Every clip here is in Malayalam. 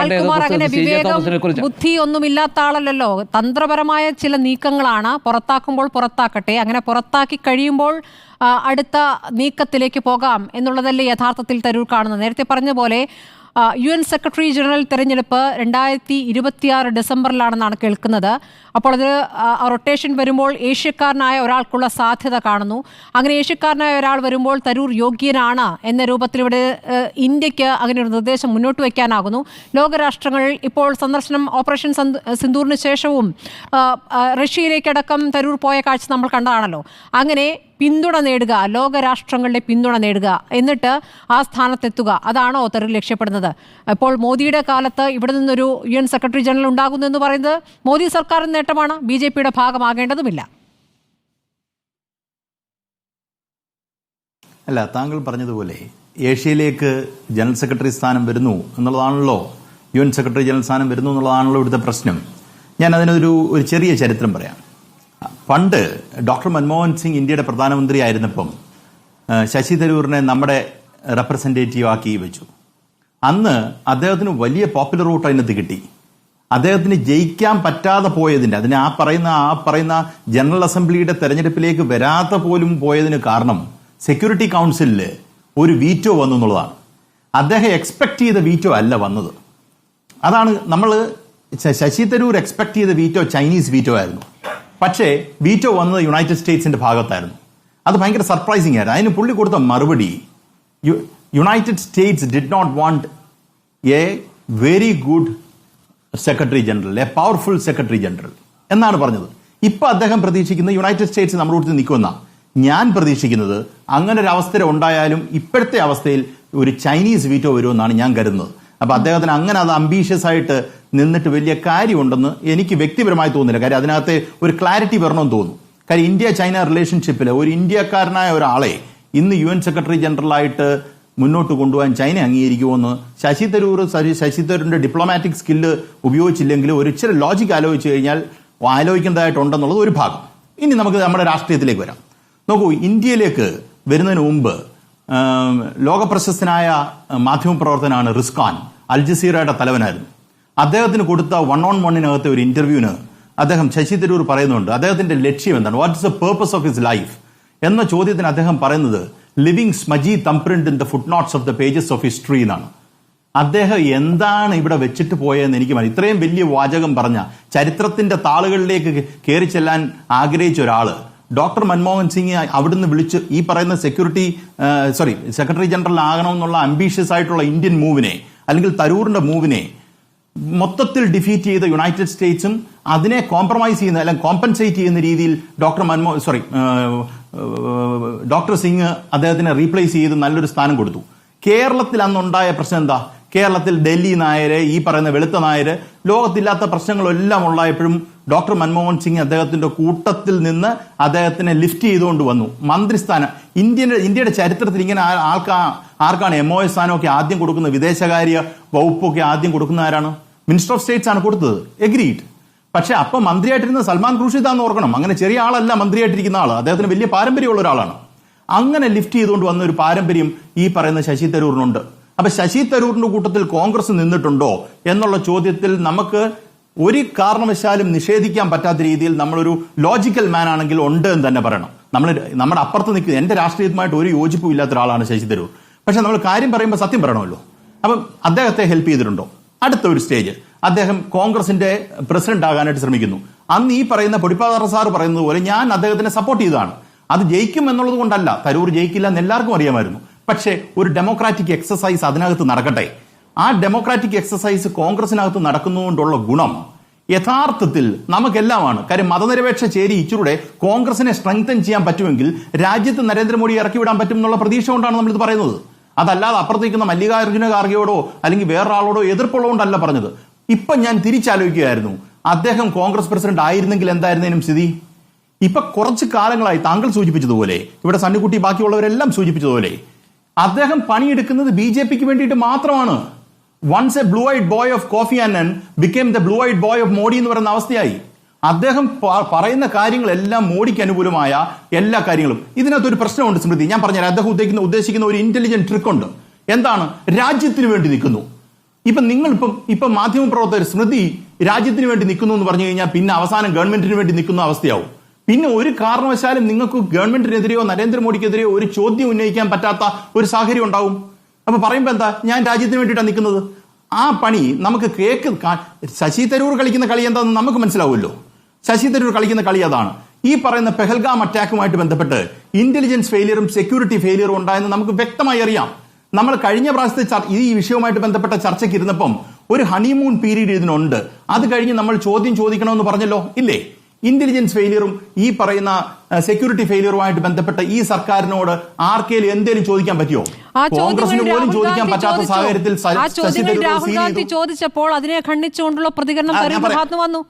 ലാൽകുമാർ അങ്ങനെ വിവേകം ബുദ്ധി ഒന്നുമില്ലാത്ത ആളല്ലല്ലോ. തന്ത്രപരമായ ചില നീക്കങ്ങളാണ്. പുറത്താക്കുമ്പോൾ പുറത്താക്കട്ടെ, അങ്ങനെ പുറത്താക്കി കഴിയുമ്പോൾ അടുത്ത നീക്കത്തിലേക്ക് പോകാം എന്നുള്ളതല്ലേ യഥാർത്ഥത്തിൽ തരൂർ കാണുന്നത്. നേരത്തെ പറഞ്ഞ പോലെ UN സെക്രട്ടറി ജനറൽ തെരഞ്ഞെടുപ്പ് 2026 ഡിസംബറിലാണെന്നാണ് കേൾക്കുന്നത്. അപ്പോൾ അത് റൊട്ടേഷൻ വരുമ്പോൾ ഏഷ്യക്കാരനായ ഒരാൾക്കുള്ള സാധ്യത കാണുന്നു. അങ്ങനെ ഏഷ്യക്കാരനായ ഒരാൾ വരുമ്പോൾ തരൂർ യോഗ്യനാണ് എന്ന രൂപത്തിൽ ഇവിടെ ഇന്ത്യക്ക് അങ്ങനെ ഒരു നിർദ്ദേശം മുന്നോട്ട് വയ്ക്കാനാകുന്നു. ലോകരാഷ്ട്രങ്ങൾ ഇപ്പോൾ സന്ദർശനം ഓപ്പറേഷൻ സിന്ദൂറിന് ശേഷവും റഷ്യയിലേക്കടക്കം തരൂർ പോയ കാഴ്ച നമ്മൾ കണ്ടതാണല്ലോ. അങ്ങനെ പിന്തുണ നേടുക, ലോകരാഷ്ട്രങ്ങളുടെ പിന്തുണ നേടുക, എന്നിട്ട് ആ സ്ഥാനത്തെത്തുക, അതാണോ തരൂർ ലക്ഷ്യപ്പെടുന്നത്? ഇപ്പോൾ മോദിയുടെ കാലത്ത് ഇവിടെ നിന്നൊരു UN സെക്രട്ടറി ജനറൽ ഉണ്ടാകുന്നു എന്ന് പറയുന്നത് മോദി സർക്കാരിന് നേട്ടമാണ്, BJPയുടെ ഭാഗമാകേണ്ടതുമില്ല. അല്ല, താങ്കൾ പറഞ്ഞതുപോലെ ഏഷ്യയിലേക്ക് ജനറൽ സെക്രട്ടറി സ്ഥാനം വരുന്നു എന്നുള്ളതാണല്ലോ, UN സെക്രട്ടറി ജനറൽ സ്ഥാനം വരുന്നു എന്നുള്ളതാണല്ലോ ഇവിടുത്തെ പ്രശ്നം. ഞാൻ അതിനൊരു ചെറിയ ചരിത്രം പറയാം. പണ്ട് ഡോക്ടർ മൻമോഹൻ സിംഗ് ഇന്ത്യയുടെ പ്രധാനമന്ത്രി ആയിരുന്നപ്പം ശശി തരൂരിനെ നമ്മുടെ റെപ്രസെൻറ്റേറ്റീവ് ആക്കി വെച്ചു. അന്ന് അദ്ദേഹത്തിന് വലിയ പോപ്പുലർ വോട്ട് അതിനകത്ത് കിട്ടി. അദ്ദേഹത്തിന് ജയിക്കാൻ പറ്റാതെ പോയതിൻ്റെ, അതിന് ആ പറയുന്ന ജനറൽ അസംബ്ലിയുടെ തെരഞ്ഞെടുപ്പിലേക്ക് വരാത്ത പോലും പോയതിന് കാരണം സെക്യൂരിറ്റി കൗൺസിലിൽ ഒരു വീറ്റോ വന്നു എന്നുള്ളതാണ്. അദ്ദേഹം എക്സ്പെക്ട് ചെയ്ത വീറ്റോ അല്ല വന്നത്. അതാണ് ശശി തരൂർ എക്സ്പെക്ട് ചെയ്ത വീറ്റോ ചൈനീസ് വീറ്റോ ആയിരുന്നു. പക്ഷേ വീറ്റോ വന്നത് യുണൈറ്റഡ് സ്റ്റേറ്റ്സിന്റെ ഭാഗത്തായിരുന്നു. അത് ഭയങ്കര സർപ്രൈസിംഗ് ആയിരുന്നു. അതിന് പുള്ളി കൊടുത്ത മറുപടി, United States did not want a very good secretary general, a powerful secretary general എന്നാണ് പറഞ്ഞത്. ഇപ്പൊ അദ്ദേഹം പ്രതീക്ഷിക്കുന്നത് യുണൈറ്റഡ് സ്റ്റേറ്റ്സ് നമ്മുടെ അടുത്ത് നിൽക്കുമെന്ന. ഞാൻ പ്രതീക്ഷിക്കുന്നത് അങ്ങനെ ഒരു അവസ്ഥ ഉണ്ടായാലും ഇപ്പോഴത്തെ അവസ്ഥയിൽ ഒരു ചൈനീസ് വീറ്റോ വരുമെന്നാണ് ഞാൻ കരുതുന്നത്. അപ്പൊ അദ്ദേഹത്തിന് അങ്ങനെ അത് അംബീഷ്യസ് ആയിട്ട് നിന്നിട്ട് വലിയ കാര്യമുണ്ടെന്ന് എനിക്ക് വ്യക്തിപരമായി തോന്നുന്നില്ല. കാര്യം അതിനകത്ത് ഒരു ക്ലാരിറ്റി വരണമെന്ന് തോന്നുന്നു. കാര്യം ഇന്ത്യ ചൈന റിലേഷൻഷിപ്പിൽ ഒരു ഇന്ത്യക്കാരനായ ഒരാളെ ഇന്ന് UN സെക്രട്ടറി ജനറലായിട്ട് മുന്നോട്ട് കൊണ്ടുപോകാൻ ചൈന അംഗീകരിക്കുമെന്ന് ശശി തരൂരിന്റെ ഡിപ്ലോമാറ്റിക് സ്കില്ല് ഉപയോഗിച്ചില്ലെങ്കിൽ ഒരു ഇച്ചിരി ലോജിക് ആലോചിച്ച് കഴിഞ്ഞാൽ ആലോചിക്കേണ്ടതായിട്ടുണ്ടെന്നുള്ളത് ഒരു ഭാഗം. ഇനി നമുക്ക് നമ്മുടെ രാഷ്ട്രീയത്തിലേക്ക് വരാം. നോക്കൂ, ഇന്ത്യയിലേക്ക് വരുന്നതിന് മുമ്പ് ലോകപ്രശസ്തനായ മാധ്യമപ്രവർത്തനാണ് റിസ്കാൻ, അൽ ജസീറയുടെ തലവനായിരുന്നു. അദ്ദേഹത്തിന് കൊടുത്ത 1-on-1 ഒരു ഇന്റർവ്യൂവിന് അദ്ദേഹം ശശി തരൂർ പറയുന്നുണ്ട് അദ്ദേഹത്തിന്റെ ലക്ഷ്യം എന്താണ്, what is the purpose of his life എന്ന ചോദ്യത്തിന് അദ്ദേഹം പറയുന്നത് living smudgy thumbprint in the footnotes of the pages of history എന്നാണ്. അദ്ദേഹം എന്താണ് ഇവിടെ വെച്ചിട്ട് പോയതെന്ന് എനിക്ക് മനസ്സിലായി. ഇത്രയും വലിയ വാചകം പറഞ്ഞ, ചരിത്രത്തിന്റെ താളുകളിലേക്ക് കയറി ചെല്ലാൻ ആഗ്രഹിച്ച ഒരാള് ഡോക്ടർ മൻമോഹൻ സിംഗ് അവിടുന്ന് വിളിച്ച് ഈ പറയുന്ന സെക്രട്ടറി ജനറൽ ആകണമെന്നുള്ള അംബീഷ്യസ് ആയിട്ടുള്ള ഇന്ത്യൻ മൂവിനെ അല്ലെങ്കിൽ തരൂറിന്റെ മൂവിനെ മൊത്തത്തിൽ ഡിഫീറ്റ് ചെയ്ത യുണൈറ്റഡ് സ്റ്റേറ്റ്സും അതിനെ കോംപ്രമൈസ് ചെയ്യുന്ന അല്ലെങ്കിൽ കോമ്പൻസേറ്റ് ചെയ്യുന്ന രീതിയിൽ ഡോക്ടർ സിംഗ് അദ്ദേഹത്തിനെ റീപ്ലേസ് ചെയ്ത് നല്ലൊരു സ്ഥാനം കൊടുത്തു. കേരളത്തിൽ അന്നുണ്ടായ പ്രശ്നം എന്താ? കേരളത്തിൽ ഡൽഹി നായര്, ഈ പറയുന്ന വെളുത്ത നായര്, ലോകത്തില്ലാത്ത പ്രശ്നങ്ങളെല്ലാം ഉണ്ടായപ്പോഴും ഡോക്ടർ മൻമോഹൻ സിംഗ് അദ്ദേഹത്തിന്റെ കൂട്ടത്തിൽ നിന്ന് അദ്ദേഹത്തിനെ ലിഫ്റ്റ് ചെയ്തുകൊണ്ട് വന്നു. മന്ത്രിസ്ഥാനം ഇന്ത്യയുടെ ചരിത്രത്തിൽ ഇങ്ങനെ ആർക്കാണ് MOS സ്ഥാനമൊക്കെ ആദ്യം കൊടുക്കുന്നത്? വിദേശകാര്യ വകുപ്പൊക്കെ ആദ്യം കൊടുക്കുന്ന ആരാണ്? മിനിസ്റ്റർ ഓഫ് സ്റ്റേറ്റ്സ് ആണ് കൊടുത്തത്. എഗ്രീഡ്. പക്ഷെ അപ്പൊ മന്ത്രിയായിട്ടിരുന്ന സൽമാൻ ഖുർഷിദ് ആണെന്ന് ഓർക്കണം. അങ്ങനെ ചെറിയ ആളല്ല മന്ത്രിയായിട്ടിരിക്കുന്ന ആള്. അദ്ദേഹത്തിന് വലിയ പാരമ്പര്യമുള്ള ഒരാളാണ്. അങ്ങനെ ലിഫ്റ്റ് ചെയ്തുകൊണ്ട് വന്ന ഒരു പാരമ്പര്യം ഈ പറയുന്ന ശശി തരൂറിനുണ്ട്. അപ്പൊ ശശി തരൂറിന്റെ കൂട്ടത്തിൽ കോൺഗ്രസ് നിന്നിട്ടുണ്ടോ എന്നുള്ള ചോദ്യത്തിൽ നമുക്ക് ഒരു കാരണവശാലും നിഷേധിക്കാൻ പറ്റാത്ത രീതിയിൽ നമ്മളൊരു ലോജിക്കൽ മാൻ ആണെങ്കിൽ ഉണ്ട് എന്ന് തന്നെ പറയണം. നമ്മുടെ അപ്പുറത്ത് നിൽക്കുന്ന, എന്റെ രാഷ്ട്രീയവുമായിട്ട് ഒരു യോജിപ്പും ഇല്ലാത്ത ഒരാളാണ് ശശി തരൂർ. പക്ഷെ നമ്മൾ കാര്യം പറയുമ്പോൾ സത്യം പറയണമല്ലോ. അപ്പം അദ്ദേഹത്തെ ഹെൽപ്പ് ചെയ്തിട്ടുണ്ടോ? അടുത്ത ഒരു സ്റ്റേജ്, അദ്ദേഹം കോൺഗ്രസിന്റെ പ്രസിഡന്റ് ആകാനായിട്ട് ശ്രമിക്കുന്നു. അന്ന് ഈ പറയുന്ന പൊടിപ്പാറ സാർ പറയുന്നത് പോലെ ഞാൻ അദ്ദേഹത്തിനെ സപ്പോർട്ട് ചെയ്തതാണ്. അത് ജയിക്കും എന്നുള്ളത് കൊണ്ടല്ല, തരൂർ ജയിക്കില്ല എന്ന് എല്ലാവർക്കും അറിയാമായിരുന്നു. പക്ഷേ ഒരു ഡെമോക്രാറ്റിക് എക്സസൈസ് അതിനകത്ത് നടക്കട്ടെ. ആ ഡെമോക്രാറ്റിക് എക്സസൈസ് കോൺഗ്രസിനകത്ത് നടക്കുന്നതുകൊണ്ടുള്ള ഗുണം യഥാർത്ഥത്തിൽ നമുക്കെല്ലാമാണ്. കാര്യം മതനിരപേക്ഷ ചേരി ഇച്ചിലൂടെ കോൺഗ്രസിനെ സ്ട്രെങ്തൻ ചെയ്യാൻ പറ്റുമെങ്കിൽ രാജ്യത്ത് നരേന്ദ്രമോദി ഇറക്കി വിടാൻ പറ്റും എന്നുള്ള പ്രതീക്ഷ കൊണ്ടാണ് നമ്മളിത് പറയുന്നത്. അതല്ലാതെ അപ്പുറത്തേക്കുന്ന മല്ലികാർജ്ജുന ഖാർഗെയോടോ അല്ലെങ്കിൽ വേറൊരാളോടോ എതിർപ്പുള്ളതുകൊണ്ടല്ല പറഞ്ഞത്. ഇപ്പൊ ഞാൻ തിരിച്ചാലോചിക്കുകയായിരുന്നു, അദ്ദേഹം കോൺഗ്രസ് പ്രസിഡന്റ് ആയിരുന്നെങ്കിൽ എന്തായിരുന്നേനും സ്ഥിതി? ഇപ്പൊ കുറച്ച് കാലങ്ങളായി താങ്കൾ സൂചിപ്പിച്ചതുപോലെ, ഇവിടെ സണ്ണിക്കുട്ടി ബാക്കിയുള്ളവരെല്ലാം സൂചിപ്പിച്ചതുപോലെ, അദ്ദേഹം പണിയെടുക്കുന്നത് BJPക്ക് വേണ്ടിയിട്ട് മാത്രമാണ്. Once a blue eyed boy of Kofi Annan became the blue eyed boy of Modi എന്ന് പറയുന്ന അവസ്ഥയായി. അദ്ദേഹം പറയുന്ന കാര്യങ്ങളെല്ലാം മോഡിക്ക് അനുകൂലമായ എല്ലാ കാര്യങ്ങളും. ഇതിനകത്തൊരു പ്രശ്നമുണ്ട് സ്മൃതി, ഞാൻ പറഞ്ഞുതരാം. അദ്ദേഹം ഉദ്ദേശിക്കുന്ന ഒരു ഇന്റലിജന്റ് ട്രിക്ക് ഉണ്ട്. എന്താണ്? രാജ്യത്തിന് വേണ്ടി നിൽക്കുന്നു. ഇപ്പം മാധ്യമപ്രവർത്തകർ സ്മൃതി രാജ്യത്തിന് വേണ്ടി നിൽക്കുന്നു എന്ന് പറഞ്ഞു കഴിഞ്ഞാൽ പിന്നെ അവസാനം ഗവൺമെന്റിന് വേണ്ടി നിൽക്കുന്ന അവസ്ഥയാവും. പിന്നെ ഒരു കാരണവശാലും നിങ്ങൾക്ക് ഗവൺമെന്റിനെതിരെയോ നരേന്ദ്രമോദിക്കെതിരെയോ ഒരു ചോദ്യം ഉന്നയിക്കാൻ പറ്റാത്ത ഒരു സാഹചര്യം ഉണ്ടാവും. അപ്പൊ പറയുമ്പോ എന്താ, ഞാൻ രാജ്യത്തിന് വേണ്ടിയിട്ടാണ് നിൽക്കുന്നത്. ആ പണി നമുക്ക് ശശി തരൂർ കളിക്കുന്ന കളി എന്താണെന്ന് നമുക്ക് മനസ്സിലാവുമല്ലോ. ശശി തരൂർ കളിക്കുന്ന കളി അതാണ്. ഈ പറയുന്ന പെഹൽഗാം അറ്റാക്കുമായിട്ട് ബന്ധപ്പെട്ട് ഇന്റലിജൻസ് ഫെയിലിയറും സെക്യൂരിറ്റി ഫെയിലിയറും ഉണ്ടായെന്ന് നമുക്ക് വ്യക്തമായി അറിയാം. നമ്മൾ കഴിഞ്ഞ പ്രാവശ്യത്തെ ഈ വിഷയവുമായിട്ട് ബന്ധപ്പെട്ട ചർച്ചയ്ക്ക് ഇരുന്നപ്പം ഒരു ഹണിമൂൺ പീരീഡ് ഇതിനുണ്ട്. അത് കഴിഞ്ഞ് നമ്മൾ ചോദ്യം ചോദിക്കണമെന്ന് പറഞ്ഞല്ലോ, ഇല്ലേ? ഇന്റലിജൻസ് ഫെയിലിയറും ഈ പറയുന്ന സെക്യൂരിറ്റി ഫെയിലിയറുമായിട്ട് ബന്ധപ്പെട്ട ഈ സർക്കാരിനോട് ആർക്കെങ്കിലും എന്തെങ്കിലും ചോദിക്കാൻ പറ്റിയോ? കോൺഗ്രസിന് പോലും ചോദിക്കാൻ പറ്റാത്ത സാഹചര്യത്തിൽ രാഹുൽ ഗാന്ധി ചോദിച്ചപ്പോൾ അതിനെ ഖണ്ഡിച്ചുകൊണ്ടുള്ള പ്രതികരണം വന്നു.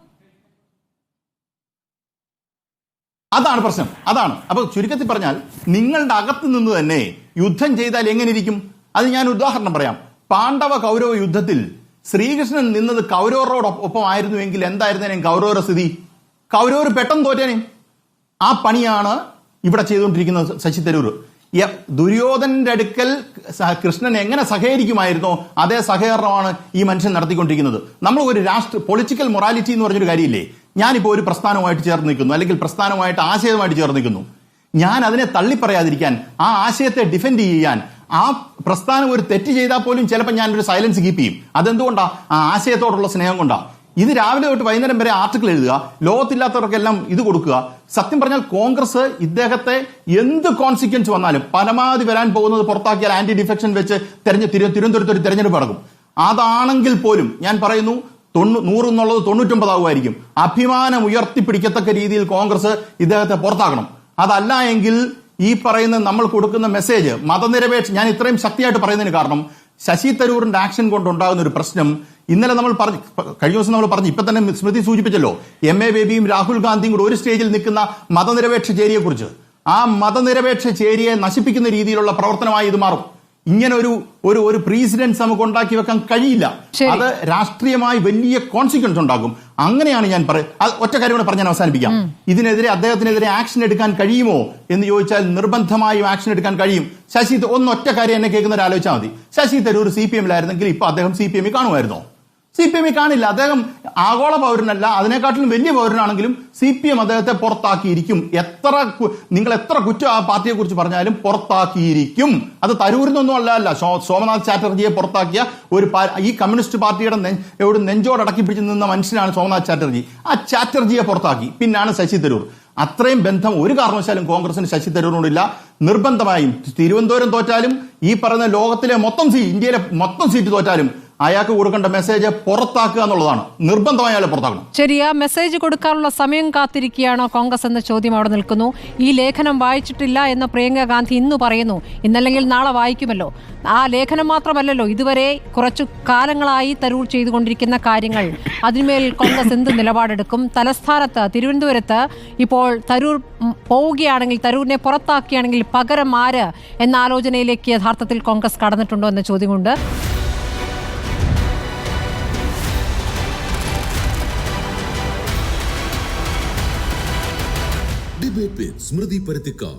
അതാണ് പ്രശ്നം, അതാണ്. അപ്പൊ ചുരുക്കത്തിൽ പറഞ്ഞാൽ നിങ്ങളുടെ അകത്ത് നിന്ന് തന്നെ യുദ്ധം ചെയ്താൽ എങ്ങനെ ഇരിക്കും? അത് ഞാൻ ഉദാഹരണം പറയാം. പാണ്ഡവ കൗരവ യുദ്ധത്തിൽ ശ്രീകൃഷ്ണൻ നിന്നത് കൗരവരോടൊപ്പം ആയിരുന്നുവെങ്കിൽ എന്തായിരുന്നേനെ കൗരവരുടെ സ്ഥിതി? കൗരവർ പെട്ടെന്ന് തോറ്റേനെ. ആ പണിയാണ് ഇവിടെ ചെയ്തുകൊണ്ടിരിക്കുന്നത് ശശി തരൂർ. ദുര്യോധനന്റെ അടുക്കൽ കൃഷ്ണൻ എങ്ങനെ സഹകരിക്കുമായിരുന്നോ അതേ സഹകരണമാണ് ഈ മനുഷ്യൻ നടത്തിക്കൊണ്ടിരിക്കുന്നത്. നമ്മൾ ഒരു പൊളിറ്റിക്കൽ മൊറാലിറ്റി എന്ന് പറഞ്ഞൊരു കാര്യമില്ലേ? ഞാനിപ്പോൾ ഒരു പ്രസ്ഥാനവുമായിട്ട് ചേർന്ന് നിൽക്കുന്നു, അല്ലെങ്കിൽ പ്രസ്ഥാനവുമായിട്ട് ആശയവുമായിട്ട് ചേർന്ന് നിൽക്കുന്നു. ഞാൻ അതിനെ തള്ളിപ്പറയാതിരിക്കാൻ, ആ ആശയത്തെ ഡിഫെൻഡ് ചെയ്യാൻ, ആ പ്രസ്ഥാനം ഒരു തെറ്റ് ചെയ്താൽ പോലും ചിലപ്പോൾ ഞാനൊരു സൈലൻസ് കീപ്പ് ചെയ്യും. അതെന്തുകൊണ്ടാ? ആ ആശയത്തോടുള്ള സ്നേഹം കൊണ്ടാ. ഇത് രാവിലെ തൊട്ട് വൈകുന്നേരം വരെ ആർട്ടിക്കിൾ എഴുതുക, ലോകത്തില്ലാത്തവർക്കെല്ലാം ഇത് കൊടുക്കുക. സത്യം പറഞ്ഞാൽ കോൺഗ്രസ് ഇദ്ദേഹത്തെ എന്ത് കോൺസിക്വൻസ് വന്നാലും പരമാവധി വരാൻ പോകുന്നത് പുറത്താക്കിയാൽ ആന്റി ഡിഫെക്ഷൻ വെച്ച് തിരുവനന്തപുരത്ത് ഒരു തെരഞ്ഞെടുപ്പ് നടക്കും. അതാണെങ്കിൽ പോലും ഞാൻ പറയുന്നു 100 എന്നുള്ളത് 99 ആകുമായിരിക്കും. അഭിമാനം ഉയർത്തിപ്പിടിക്കത്തക്ക രീതിയിൽ കോൺഗ്രസ് ഇദ്ദേഹത്തെ പുറത്താക്കണം. അതല്ല എങ്കിൽ ഈ പറയുന്ന നമ്മൾ കൊടുക്കുന്ന മെസ്സേജ് ഞാൻ ഇത്രയും ശക്തിയായിട്ട് പറയുന്നതിന് കാരണം ശശി തരൂറിന്റെ ആക്ഷൻ കൊണ്ടുണ്ടാകുന്ന ഒരു പ്രശ്നം ഇന്നലെ നമ്മൾ കഴിഞ്ഞ ദിവസം നമ്മൾ പറഞ്ഞു, ഇപ്പൊ തന്നെ സ്മൃതി സൂചിപ്പിച്ചല്ലോ, MA ബേബിയും രാഹുൽ ഗാന്ധിയും കൂടെ ഒരു സ്റ്റേജിൽ നിൽക്കുന്ന മതനിരപേക്ഷ ചേരിയെ കുറിച്ച്. ആ മതനിരപേക്ഷ ചേരിയെ നശിപ്പിക്കുന്ന രീതിയിലുള്ള പ്രവർത്തനമായി ഇത് മാറും. ഇങ്ങനെ ഒരു പ്രീസിഡൻസ് നമുക്ക് ഉണ്ടാക്കി വെക്കാൻ കഴിയില്ല. അത് രാഷ്ട്രീയമായി വലിയ കോൺസിക്വൻസ് ഉണ്ടാകും. അങ്ങനെയാണ് ഞാൻ ഒറ്റ കാര്യം കൂടെ പറഞ്ഞാൽ അവസാനിപ്പിക്കാം. ഇതിനെതിരെ അദ്ദേഹത്തിനെതിരെ ആക്ഷൻ എടുക്കാൻ കഴിയുമോ എന്ന് ചോദിച്ചാൽ നിർബന്ധമായും ആക്ഷൻ എടുക്കാൻ കഴിയും. ഒറ്റ കാര്യം എന്നെ കേൾക്കുന്നവർ ആലോചിച്ചാൽ മതി. ശശി തരൂർ CPM-ലായിരുന്നെങ്കിൽ ഇപ്പൊ അദ്ദേഹം CPM കാണുമായിരുന്നോ? CPM കാണില്ല. അദ്ദേഹം ആഗോള പൗരനല്ല, അതിനെക്കാട്ടിലും വലിയ പൗരനാണെങ്കിലും CPM അദ്ദേഹത്തെ പുറത്താക്കിയിരിക്കും. നിങ്ങൾ എത്ര കുറ്റം ആ പാർട്ടിയെ കുറിച്ച് പറഞ്ഞാലും പുറത്താക്കിയിരിക്കും. അത് തരൂരിനൊന്നും അല്ല, സോമനാഥ് ചാറ്റർജിയെ പുറത്താക്കിയ ഈ കമ്മ്യൂണിസ്റ്റ് പാർട്ടിയുടെ നെഞ്ചോടടക്കി പിടിച്ച് നിന്ന മനുഷ്യനാണ് സോമനാഥ് ചാറ്റർജി. ആ ചാറ്റർജിയെ പുറത്താക്കി. പിന്നാണ് ശശി തരൂർ. അത്രയും ബന്ധം ഒരു കാരണവശാലും കോൺഗ്രസിന് ശശി തരൂരിനോടില്ല. നിർബന്ധമായും തിരുവനന്തപുരം തോറ്റാലും ഈ പറയുന്ന ലോകത്തിലെ ഇന്ത്യയിലെ മൊത്തം സീറ്റ് തോറ്റാലും അയാൾക്ക് കൊടുക്കേണ്ട മെസ്സേജ് പുറത്താക്കുക എന്നുള്ളതാണ്. നിർബന്ധമായി അയാളെ പുറത്താക്കണം. ശരി, ആ മെസ്സേജ് കൊടുക്കാനുള്ള സമയം കാത്തിരിക്കുകയാണോ കോൺഗ്രസ് എന്ന ചോദ്യം അവിടെ നിൽക്കുന്നു. ഈ ലേഖനം വായിച്ചിട്ടില്ല എന്ന് പ്രിയങ്ക ഗാന്ധി ഇന്ന് പറയുന്നു. ഇന്നല്ലെങ്കിൽ നാളെ വായിക്കുമല്ലോ. ആ ലേഖനം മാത്രമല്ലല്ലോ, ഇതുവരെ കുറച്ചു കാലങ്ങളായി തരൂർ ചെയ്തുകൊണ്ടിരിക്കുന്ന കാര്യങ്ങൾ, അതിന്മേൽ കോൺഗ്രസ് എന്ത് നിലപാടെടുക്കും? തലസ്ഥാനത്ത് തിരുവനന്തപുരത്ത് ഇപ്പോൾ തരൂർ പോവുകയാണെങ്കിൽ, തരൂരിനെ പുറത്താക്കുകയാണെങ്കിൽ പകരം ആര് എന്ന ആലോചനയിലേക്ക് യഥാർത്ഥത്തിൽ കോൺഗ്രസ് കടന്നിട്ടുണ്ടോ എന്ന ചോദ്യമുണ്ട്. Debate with Smriti Parithikar.